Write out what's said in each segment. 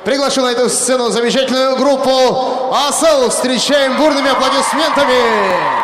Приглашу на эту сцену замечательную группу «Асал». Встречаем бурными аплодисментами.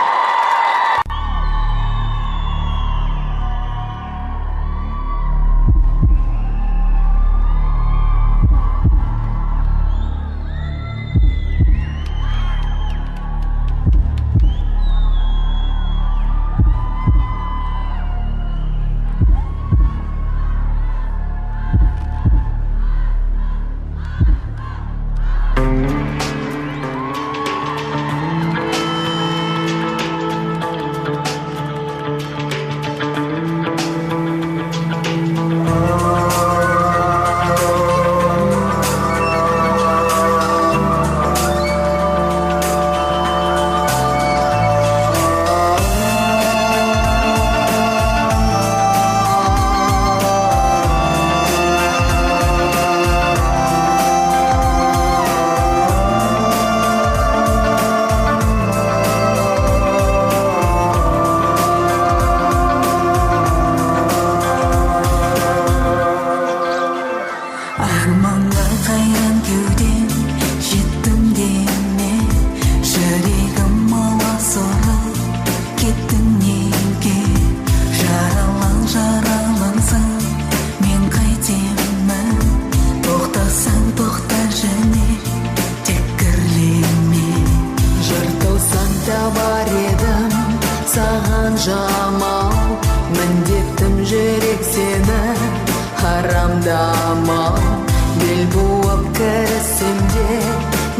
Жамал, міндеттім жүрек сені харамдамал. Бел буып кірісім де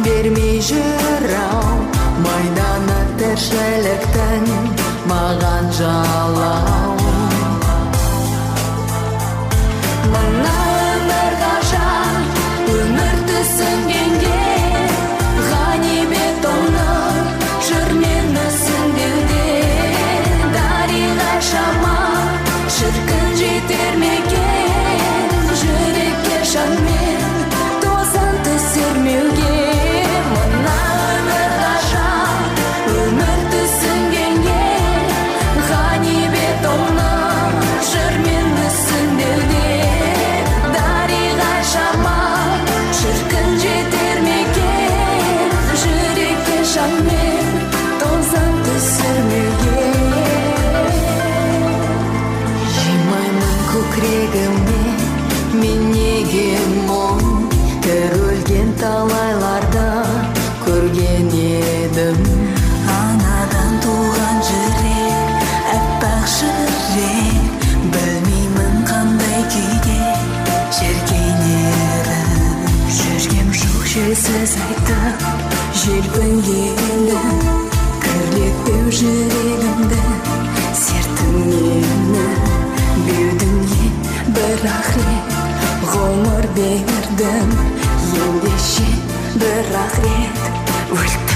бермей жүрау, майданы тіршіліктің маған жалау. Мына өмір ғажап, өмір түсінгенде ғанибет оны жүрмені сүндеуде. Шама, шіркін жетер мекен, жүрекке жанмен тозан түсірмеуге. Мына өмір ғажап, өмір түсінгенге ғанибет оны жүрмені сүндеуде. Дариға шама, шіркін жетер мекен, жүрекке жанмен тозан түсірмеуге. Көкірегімде мен неге мұң, көрілген талайларда көрген едім. Анадан туған жүрек, әппақ жүрек, білмеймін қандай күйде жеркенерім. Жүргем жоқ желсіз айтып, желпінгенім, кірлектеу жүрегімді, сертімнені. Беудіңе бір ақрет ғұмыр бердім, ендеше бір ақрет өлтім.